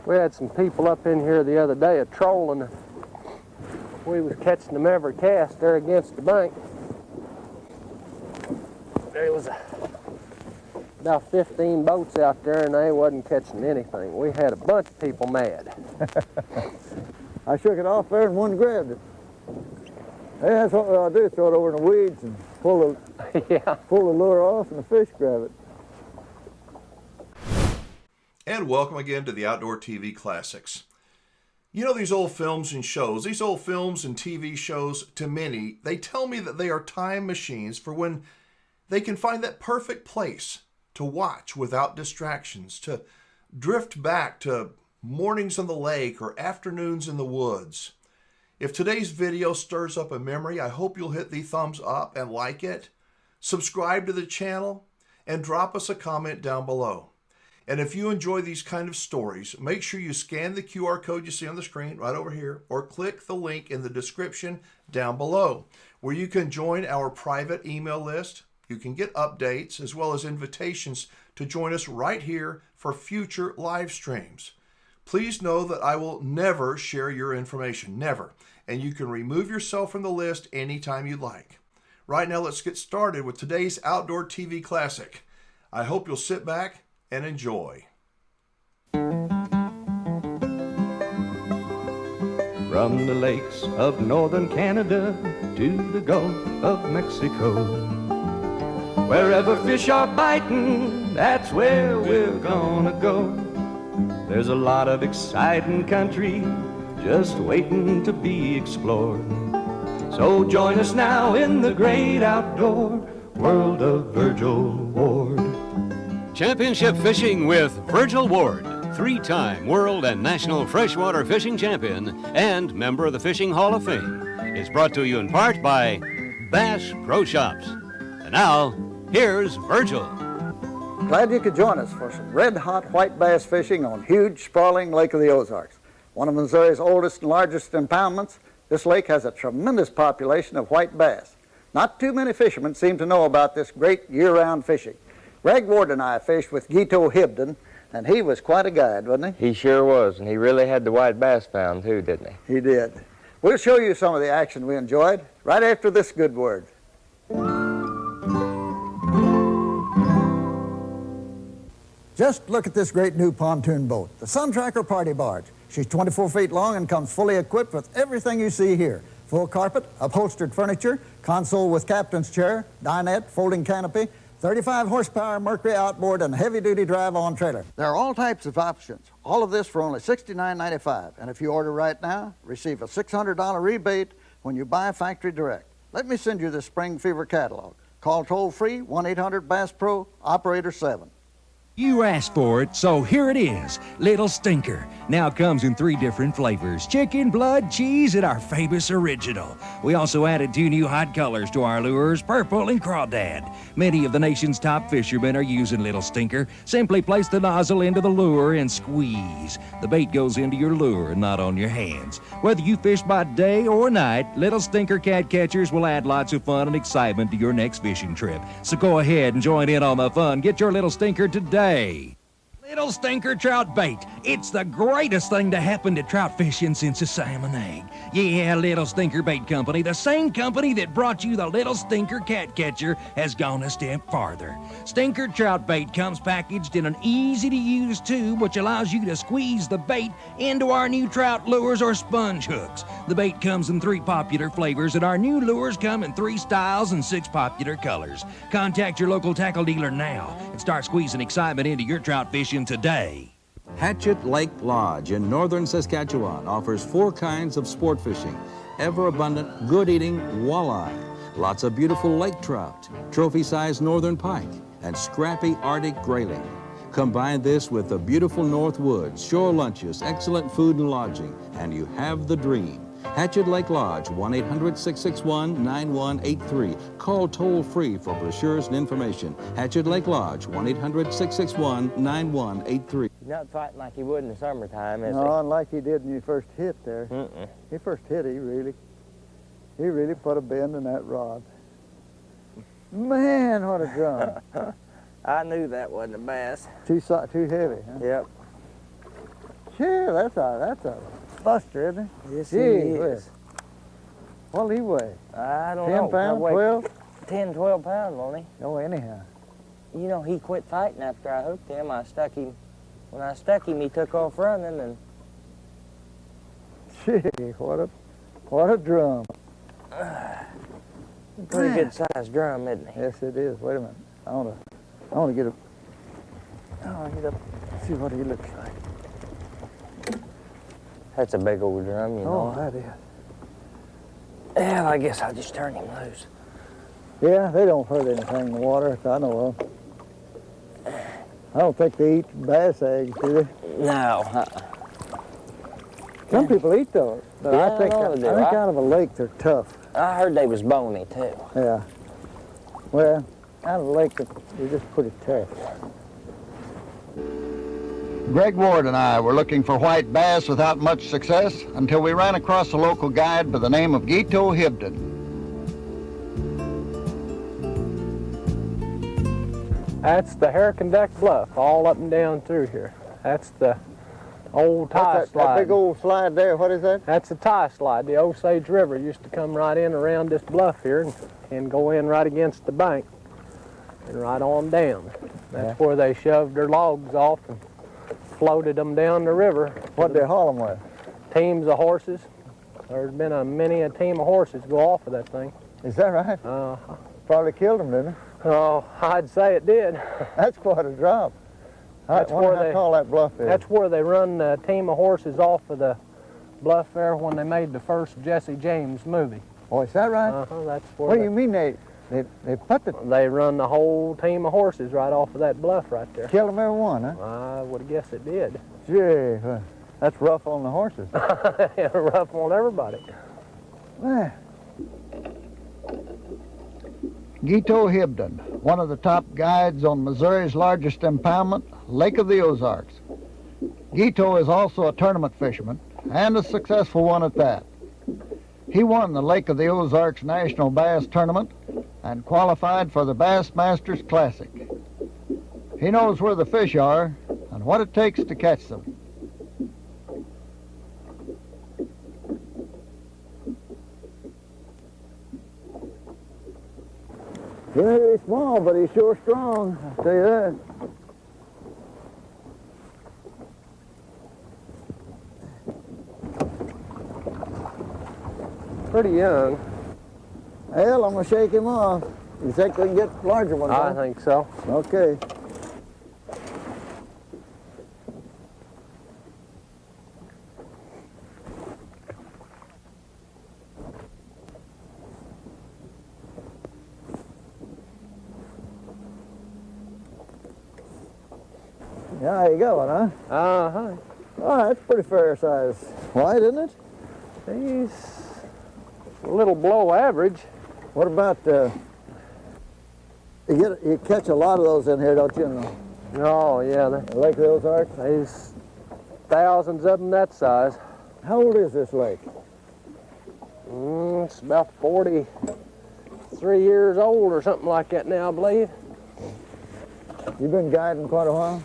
We had some people up in here the other day trolling. We was catching them every cast there against the bank. There was about 15 boats out there and they wasn't catching anything. We had a bunch of people mad. I shook it off there and one grabbed it. Hey, that's what I'll do, throw it over in the weeds and pull the lure off and the fish grab it. And welcome again to the Outdoor TV Classics. You know, these old films and shows, these old films and TV shows, to many, they tell me that they are time machines for when they can find that perfect place to watch without distractions, to drift back to mornings on the lake or afternoons in the woods. If today's video stirs up a memory, I hope you'll hit the thumbs up and like it, subscribe to the channel, and drop us a comment down below. And if you enjoy these kind of stories, make sure you scan the QR code you see on the screen right over here, or click the link in the description down below, where you can join our private email list. You can get updates as well as invitations to join us right here for future live streams. Please know that I will never share your information, never. And you can remove yourself from the list anytime you'd like. Right now, let's get started with today's Outdoor TV Classic. I hope you'll sit back and enjoy. From the lakes of northern Canada to the Gulf of Mexico, wherever fish are biting, that's where we're gonna go. There's a lot of exciting country just waiting to be explored. So join us now in the great outdoor world of Virgil Ward. Championship Fishing with Virgil Ward, three-time world and national freshwater fishing champion and member of the Fishing Hall of Fame, is brought to you in part by Bass Pro Shops. And now, here's Virgil. Glad you could join us for some red-hot white bass fishing on huge, sprawling Lake of the Ozarks. One of Missouri's oldest and largest impoundments, this lake has a tremendous population of white bass. Not too many fishermen seem to know about this great year-round fishing. Virgil Ward and I fished with Guido Hibden, and he was quite a guide, wasn't he? He sure was, and he really had the white bass found too, didn't he? He did. We'll show you some of the action we enjoyed right after this good word. Just look at this great new pontoon boat, the Sun Tracker Party Barge. She's 24 feet long and comes fully equipped with everything you see here. Full carpet, upholstered furniture, console with captain's chair, dinette, folding canopy, 35 horsepower Mercury outboard, and heavy-duty drive-on trailer. There are all types of options. All of this for only $69.95. And if you order right now, receive a $600 rebate when you buy factory direct. Let me send you the Spring Fever catalog. Call toll-free 1-800-BASS-PRO, operator 7. You asked for it, so here it is. Little Stinker. Now comes in 3 different flavors: chicken, blood, cheese, and our famous original. We also added 2 new hot colors to our lures, purple and crawdad. Many of the nation's top fishermen are using Little Stinker. Simply place the nozzle into the lure and squeeze. The bait goes into your lure and not on your hands. Whether you fish by day or night, Little Stinker cat catchers will add lots of fun and excitement to your next fishing trip. So go ahead and join in on the fun. Get your Little Stinker today. Little Stinker trout bait. It's the greatest thing to happen to trout fishing since the salmon egg. Yeah, Little Stinker Bait Company, the same company that brought you the Little Stinker cat catcher, has gone a step farther. Stinker trout bait comes packaged in an easy-to-use tube which allows you to squeeze the bait into our new trout lures or sponge hooks. The bait comes in 3 popular flavors, and our new lures come in 3 styles and 6 popular colors. Contact your local tackle dealer now and start squeezing excitement into your trout fishing today. Hatchet Lake Lodge in northern Saskatchewan offers 4 kinds of sport fishing: ever-abundant, good-eating walleye, lots of beautiful lake trout, trophy-sized northern pike, and scrappy Arctic grayling. Combine this with the beautiful North Woods, shore lunches, excellent food and lodging, and you have the dream. Hatchet Lake Lodge, 1-800-661-9183. Call toll-free for brochures and information. Hatchet Lake Lodge, 1-800-661-9183. He's not fighting like he would in the summertime, is No, like he did when you first hit there. He first hit, he really put a bend in that rod. Man, what a drum. I knew that wasn't a bass. Too heavy, huh? Yep. Sure, that's a buster, isn't it? Yes, Gee he whiz. is. What'll he weigh? I don't 10 know. pounds, Probably 12? 10, 12 pounds, won't he? Oh, anyhow. You know, he quit fighting after I hooked him. I stuck him. When I stuck him, he took off running, and Gee, what a drum. pretty good sized drum, isn't he? Yes, it is. Wait a minute. I want to get up. See what he looks like. That's a big old drum, you know. Oh, that is. Yeah, I guess I'll just turn him loose. Yeah, they don't hurt anything in the water that I know of. I don't think they eat bass eggs, do they? No. Some people eat those, but Yeah, I think I know they do. out of a lake they're tough. I heard they was bony, too. Yeah. Well, out of the lake they're just pretty tough. Greg Ward and I were looking for white bass without much success until we ran across a local guide by the name of Guido Hibden. That's the Hurricane Deck Bluff, all up and down through here. That's the old tie slide. That big old slide there, what is that? That's a tie slide. The Osage River used to come right in around this bluff here and go in right against the bank and right on down. That's where they shoved their logs off and floated them down the river. What'd they haul them with? Teams of horses. There's been many a team of horses go off of that thing. Is that right? Probably killed them, didn't it? Oh, I'd say it did. That's quite a drop. That's where how tall that bluff is. That's where they run a team of horses off of the bluff there when they made the first Jesse James movie. Oh, is that right? That's where. What do you mean they put the... They run the whole team of horses right off of that bluff right there. Killed them every one, huh? I would have guessed it did. Gee, that's rough on the horses. Yeah, rough on everybody. Man. Gito Hibden, one of the top guides on Missouri's largest impoundment, Lake of the Ozarks. Gito is also a tournament fisherman, and a successful one at that. He won the Lake of the Ozarks National Bass Tournament and qualified for the Bass Masters Classic. He knows where the fish are and what it takes to catch them. Very small, but he's sure strong, I'll tell you that. Pretty young. Well, I'm going to shake him off. You think we can get larger ones? I think so. Okay. Yeah, there you go, huh? Uh-huh. Oh, that's pretty fair size white, isn't it? He's a little below average. What about, you catch a lot of those in here, don't you? Oh, yeah. The Lake of the Ozarks? There's thousands of them that size. How old is this lake? It's about 43 years old or something like that now, I believe. You've been guiding quite a while?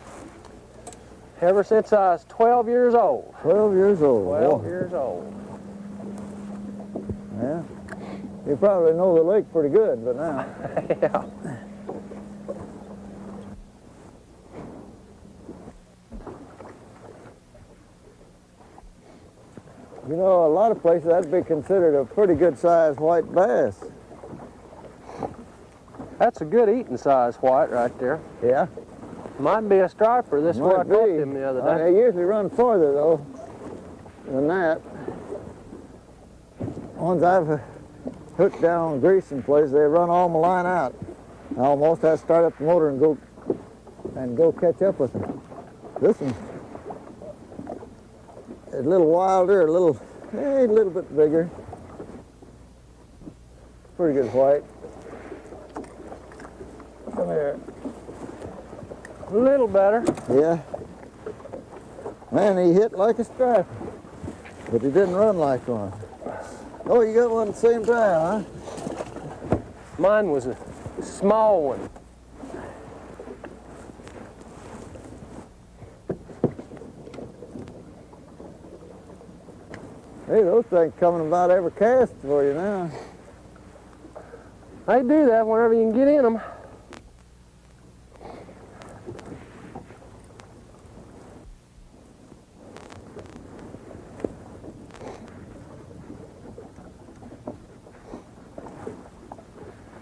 Ever since I was 12 years old. 12 years old. 12 years old. Yeah. You probably know the lake pretty good, but now. Yeah. You know, a lot of places that'd be considered a pretty good sized white bass. That's a good eating size white right there. Yeah. Might be a striper. This is where I caught him the other day. They usually run farther, though, than that. Ones I've hooked down on greasing places, they run all my line out. I almost had to start up the motor and go catch up with them. This one's a little wilder, a little bit bigger. Pretty good white. Come here. A little better. Yeah. Man, he hit like a striper, but he didn't run like one. Oh, you got one at the same time, huh? Mine was a small one. Hey, those things coming about every cast for you now. They do that whenever you can get in them.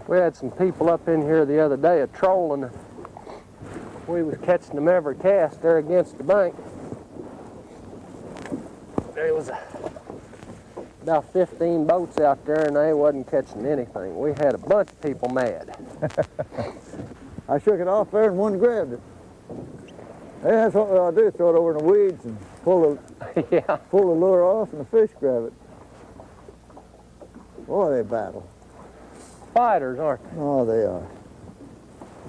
We had some people up in here the other day trolling. We was catching them every cast there against the bank. There was about 15 boats out there and they wasn't catching anything. We had a bunch of people mad. I shook it off there and one grabbed it. Hey, that's what I'll do, throw it over in the weeds and pull the lure off and the fish grab it. Boy, they battle. Fighters, aren't they? Oh, they are.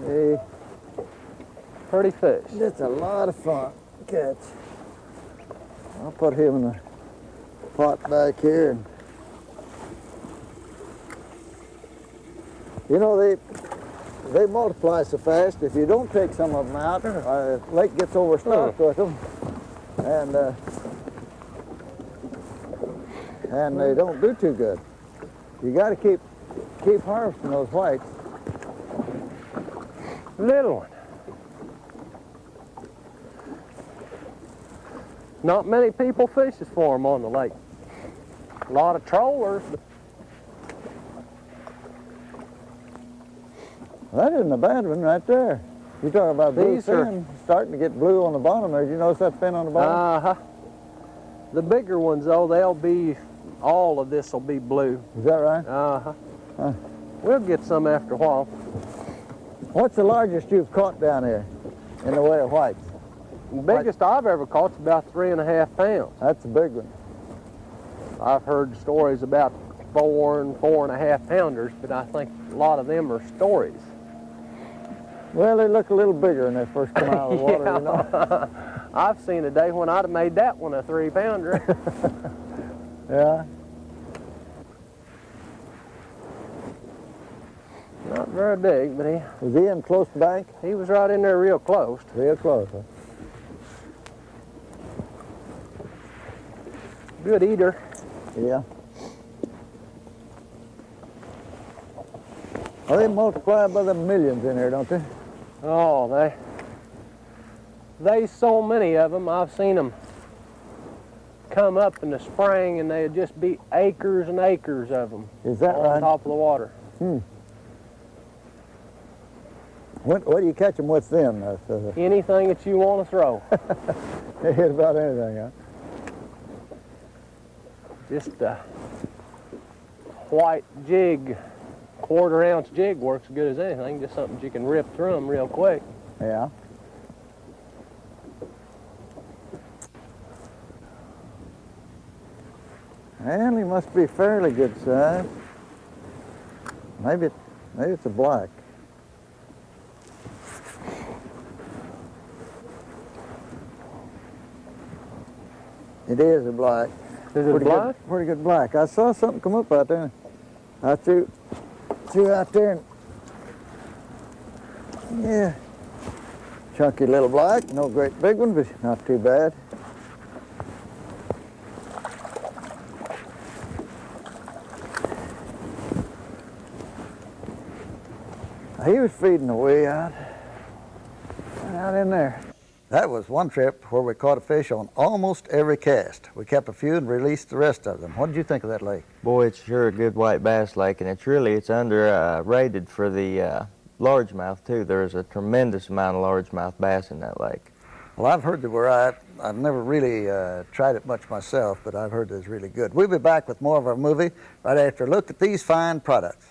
They pretty fish. It's a lot of fun. Catch. I'll put him in the pot back here. And, you know, they multiply so fast. If you don't take some of them out, the lake gets overstocked with them, and they don't do too good. You got to keep harvesting those whites. Little one. Not many people fishes for them on the lake. A lot of trollers. That isn't a bad one right there. You're talking about blue fin starting to get blue on the bottom there. Did you notice that fin on the bottom? Uh-huh. The bigger ones, though, all of this will be blue. Is that right? Uh-huh. We'll get some after a while. What's the largest you've caught down here in the way of whites? The biggest I've ever caught is about 3.5 pounds. That's a big one. I've heard stories about 4 and 4.5 pounders, but I think a lot of them are stories. Well, they look a little bigger when they first come out of the water, you know. I've seen a day when I'd have made that one a 3-pounder. Yeah. Not very big, but Was he in close to the bank? He was right in there real close. Real close, huh? Good eater. Yeah. Well, they multiply by the millions in here, don't they? Oh, there's so many of them. I've seen them come up in the spring and there'd just be acres and acres of them. Is that on top of the water. What do you catch them with then? Anything that you want to throw. They hit about anything, huh? Just a white jig, 1/4-ounce jig works as good as anything. Just something you can rip through them real quick. Yeah. Well, he must be fairly good size. Maybe it's a black. It is a black. Is it black? Pretty good black. I saw something come up out there. I threw out there and, yeah. Chunky little black, no great big one, but not too bad. He was feeding away out in there. That was one trip where we caught a fish on almost every cast. We kept a few and released the rest of them. What did you think of that lake? Boy, it's sure a good white bass lake, and it's under rated for the largemouth too. There's a tremendous amount of largemouth bass in that lake. Well, I've heard that I've never really tried it much myself, but I've heard that it's really good. We'll be back with more of our movie right after a look at these fine products.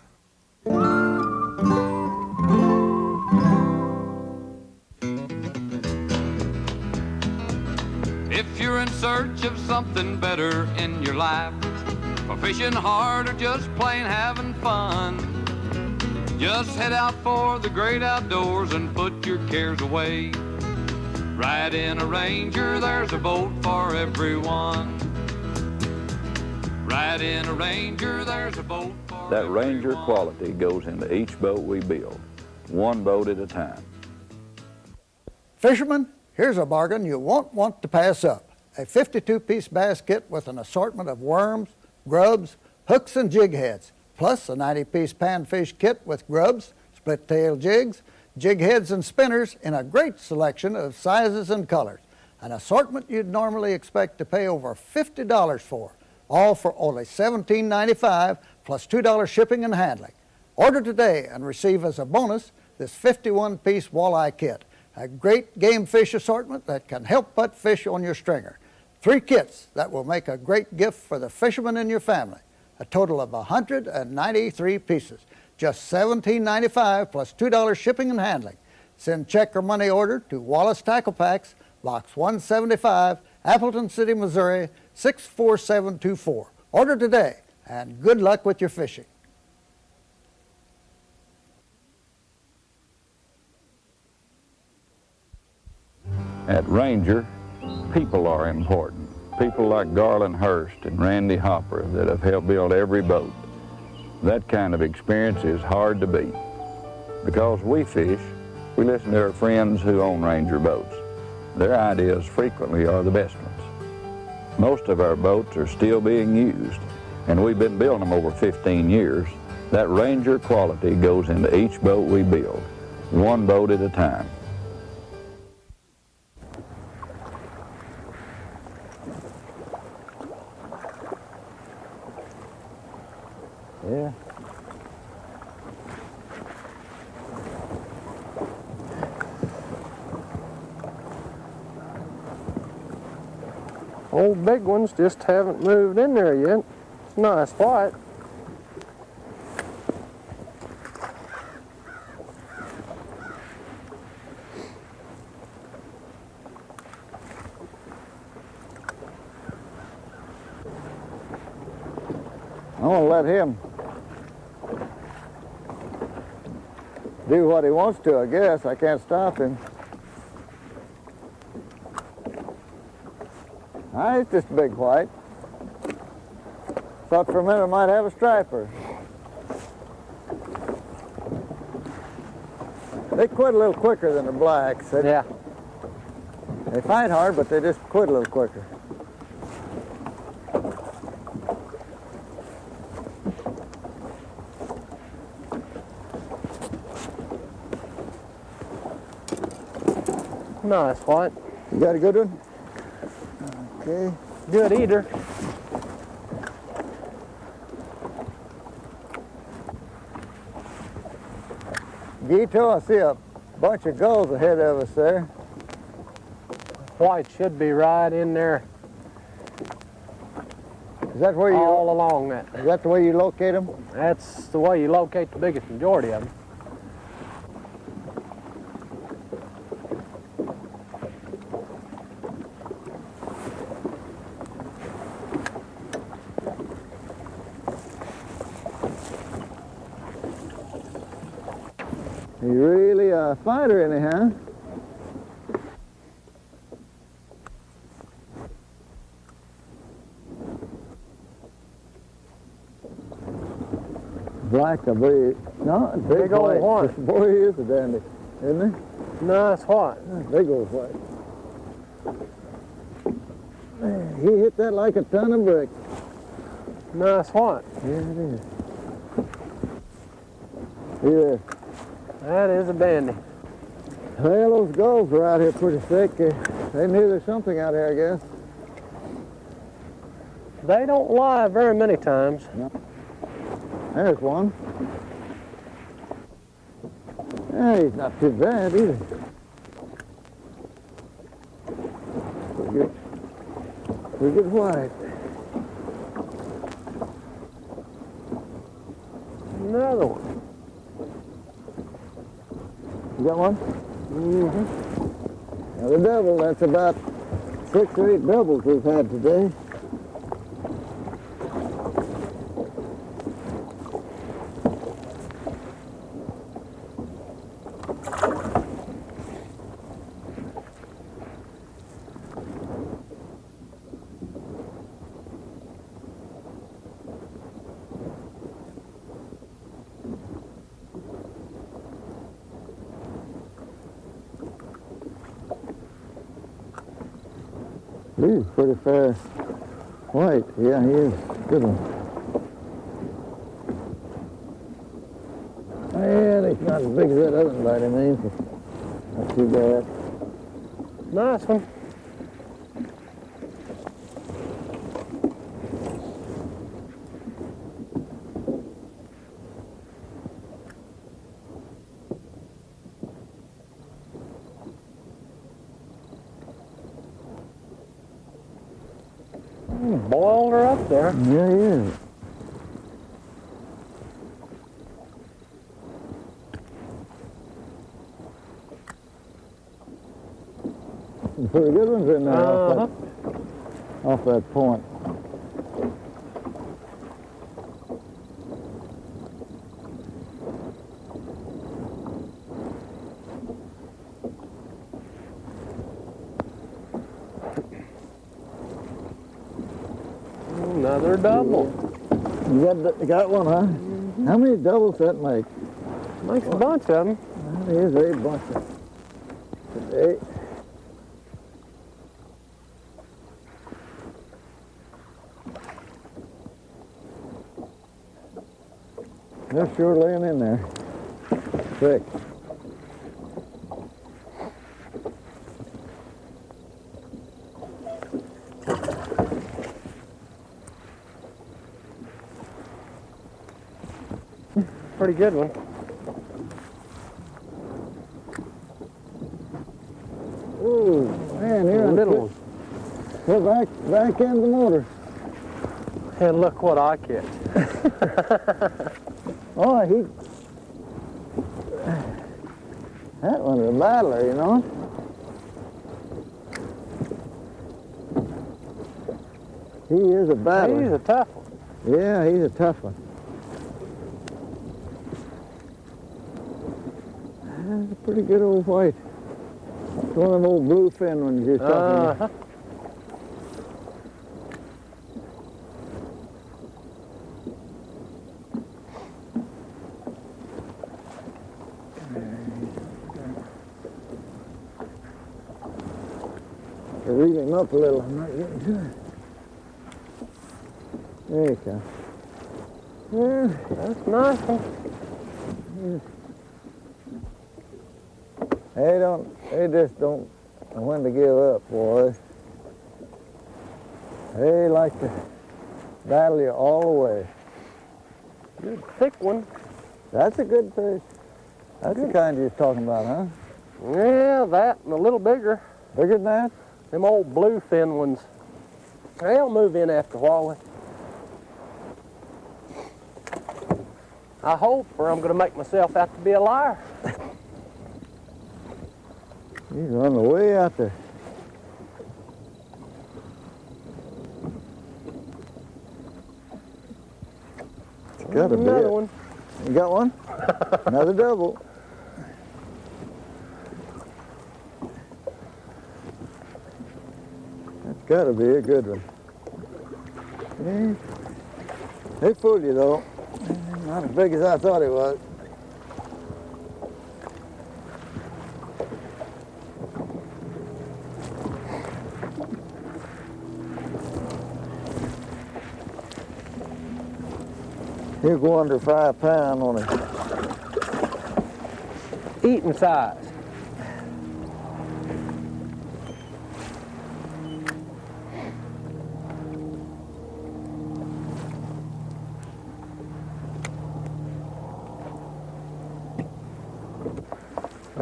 If you're in search of something better in your life, or fishing hard or just plain having fun, just head out for the great outdoors and put your cares away. Ride in a Ranger, there's a boat for everyone. Ride in a Ranger, there's a boat for That Ranger quality goes into each boat we build, one boat at a time. Fishermen, here's a bargain you won't want to pass up. a 52-piece basket with an assortment of worms, grubs, hooks, and jig heads, plus a 90-piece panfish kit with grubs, split-tail jigs, jig heads, and spinners in a great selection of sizes and colors. An assortment you'd normally expect to pay over $50 for, all for only $17.95 plus $2 shipping and handling. Order today and receive as a bonus this 51-piece walleye kit, a great game fish assortment that can help butt fish on your stringer. 3 kits that will make a great gift for the fishermen in your family. A total of 193 pieces, just $17.95 plus $2 shipping and handling. Send check or money order to Wallace Tackle Packs, Box 175, Appleton City, Missouri, 64724. Order today, and good luck with your fishing. At Ranger, people are important. People like Garland Hurst and Randy Hopper that have helped build every boat. That kind of experience is hard to beat. Because we fish, we listen to our friends who own Ranger boats. Their ideas frequently are the best ones. Most of our boats are still being used, and we've been building them over 15 years. That Ranger quality goes into each boat we build, one boat at a time. Yeah. Old big ones just haven't moved in there yet. It's nice white. I'm gonna let him do what he wants to, I guess. I can't stop him. It's just a big white. Thought for a minute I might have a striper. They quit a little quicker than the blacks. Yeah. They fight hard, but they just quit a little quicker. Nice white. You got a good one? Okay. Good eater. Gito, I see a bunch of gulls ahead of us there. White should be right in there. Is that where you all along that? Is that the way you locate them? That's the way you locate the biggest majority of them. You're really a fighter anyhow. Black, I believe. No, big old white. Boy, he is a dandy, isn't he? Nice white. Big old white. Man, he hit that like a ton of bricks. Nice white. Yeah, it is. Yeah. That is a dandy. Well, those gulls are out here pretty thick. They knew there's something out here, I guess. They don't lie very many times. No. There's one. Yeah, he's not too bad either. Pretty good white. Another one. You got one? Mm-hmm. Now the double, that's about 6 or 8 doubles we've had today. He's pretty fair white. Yeah, he is. Good one. And he's not as big as that other one by any means. Not too bad. Nice one. Boiled her up there. Yeah, he is. Some pretty good ones in there off that point. Another double. You got one, huh? How many doubles that make? Makes a bunch of them. That is a bunch of today. They're sure laying in there. Thick. Pretty good one. Ooh, man, here A little one. Put back in the motor. And look what I catch. Oh, that one's a battler, you know. He is a battler. He's a tough one. Yeah, he's a tough one. That's a pretty good old white. It's one of them old bluefin ones you're talking about. To reel him up a little, I'm not getting to it. There you go. Yeah, that's nice one. They just don't know when to give up, boys. They like to battle you all the way. Good thick one. That's a good fish. That's the kind you're talking about, huh? Yeah, that and a little bigger. Bigger than that? Them old bluefin ones. They'll move in after a while. I hope, or I'm going to make myself out to be a liar. He's on the way out there. It's got to be Another it. one. You got one? Another double. That's got to be a good one. Yeah. They fooled you, though. Not as big as I thought it was. He'll go under 5 pounds on it. Eating size.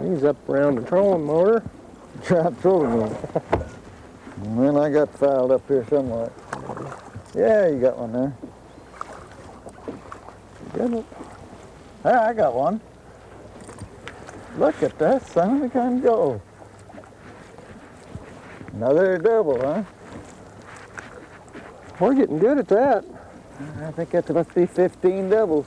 He's up around the trolling motor. Try trolling motor. Well, I got filed up here somewhere. Yeah, you got one there. Good one. Hey, I got one. Look at that son of a gun go. Another double, huh? We're getting good at that. I think that must be 15 doubles.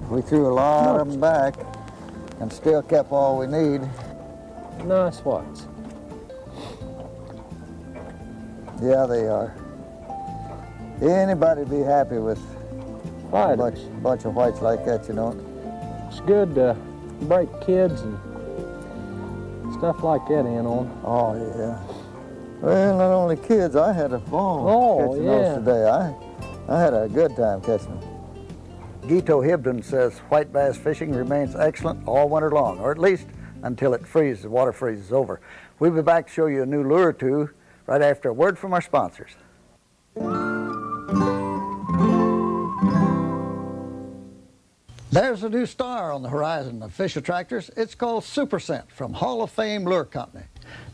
We threw a lot of them back and still kept all we need. Nice whites. Yeah, they are. Anybody'd be happy with a bunch of whites like that, you know. It's good to break kids and stuff like that in on. Oh, yeah. Well, not only kids, I had a ball catching those today. I had a good time catching them. Guido Hibden says white bass fishing remains excellent all winter long, or at least until it freezes, the water freezes over. We'll be back to show you a new lure or two right after a word from our sponsors. There's a new star on the horizon of fish attractors. It's called Super Scent from Hall of Fame Lure Company.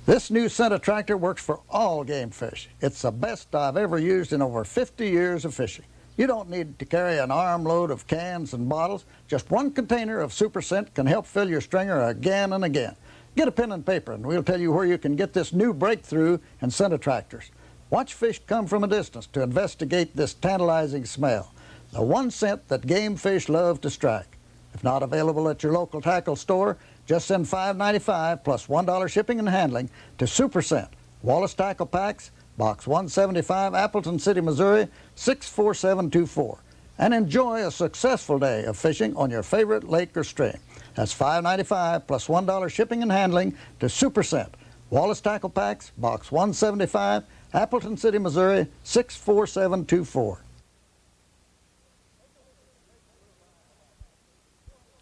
This new scent attractor works for all game fish. It's the best I've ever used in over 50 years of fishing. You don't need to carry an armload of cans and bottles. Just one container of Super Scent can help fill your stringer again and again. Get a pen and paper and we'll tell you where you can get this new breakthrough in scent attractors. Watch fish come from a distance to investigate this tantalizing smell. The one scent that game fish love to strike. If not available at your local tackle store, just send $5.95 plus $1 shipping and handling to Super Scent, Wallace Tackle Packs, Box 175, Appleton City, Missouri, 64724. And enjoy a successful day of fishing on your favorite lake or stream. That's $5.95 plus $1 shipping and handling to Super Scent, Wallace Tackle Packs, Box 175, Appleton City, Missouri, 64724.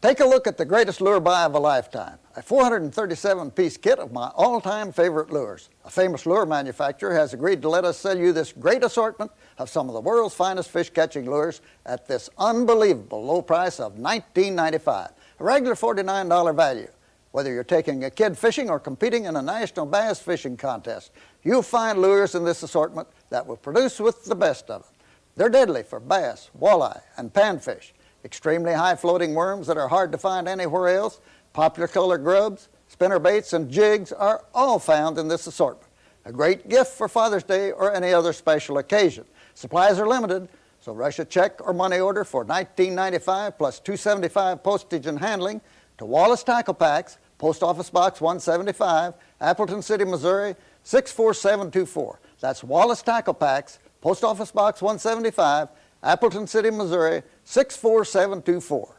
Take a look at the greatest lure buy of a lifetime, a 437-piece kit of my all-time favorite lures. A famous lure manufacturer has agreed to let us sell you this great assortment of some of the world's finest fish-catching lures at this unbelievable low price of $19.95, a regular $49 value. Whether you're taking a kid fishing or competing in a national bass fishing contest, you'll find lures in this assortment that will produce with the best of them. They're deadly for bass, walleye, and panfish. Extremely high-floating worms that are hard to find anywhere else, popular color grubs, spinner baits, and jigs are all found in this assortment. A great gift for Father's Day or any other special occasion. Supplies are limited, so rush a check or money order for $19.95 plus $2.75 postage and handling to Wallace Tackle Packs, Post Office Box 175, Appleton City, Missouri, 64724. That's Wallace Tackle Packs, Post Office Box 175, Appleton City, Missouri, 64724.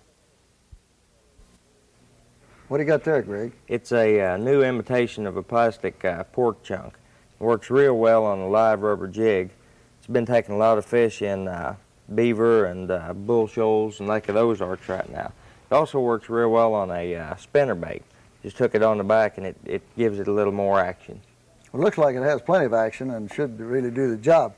What do you got there, Greg? It's a new imitation of a plastic pork chunk. It works real well on a live rubber jig. It's been taking a lot of fish in beaver and bull shoals and Lake of the Ozarks right now. It also works real well on a spinner bait. Just hook it on the back and it gives it a little more action. Well, it looks like it has plenty of action and should really do the job.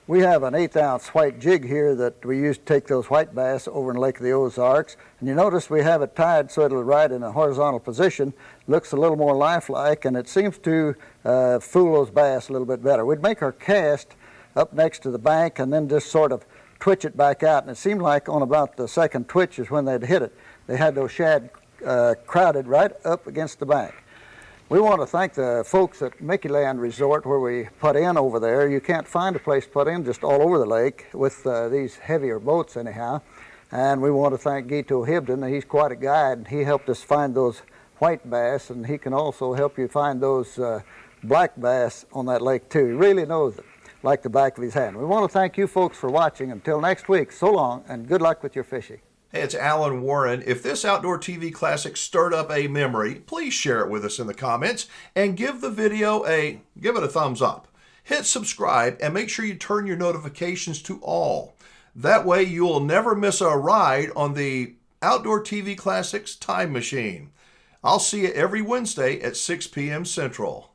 We have an 1/8-ounce white jig here that we use to take those white bass over in Lake of the Ozarks. And you notice we have it tied so it'll ride in a horizontal position. Looks a little more lifelike, and it seems to fool those bass a little bit better. We'd make our cast up next to the bank and then just sort of twitch it back out. And it seemed like on about the second twitch is when they'd hit it. They had those shad crowded right up against the bank. We want to thank the folks at Mickey Land Resort where we put in over there. You can't find a place to put in just all over the lake with these heavier boats anyhow. And we want to thank Guido Hibden. He's quite a guide. He helped us find those white bass, and he can also help you find those black bass on that lake too. He really knows it like the back of his hand. We want to thank you folks for watching. Until next week, so long and good luck with your fishing. Hey, it's Alan Warren. If this Outdoor TV Classic stirred up a memory, please share it with us in the comments and give the video give it a thumbs up. Hit subscribe and make sure you turn your notifications to all. That way you'll never miss a ride on the Outdoor TV Classics Time Machine. I'll see you every Wednesday at 6 p.m. Central.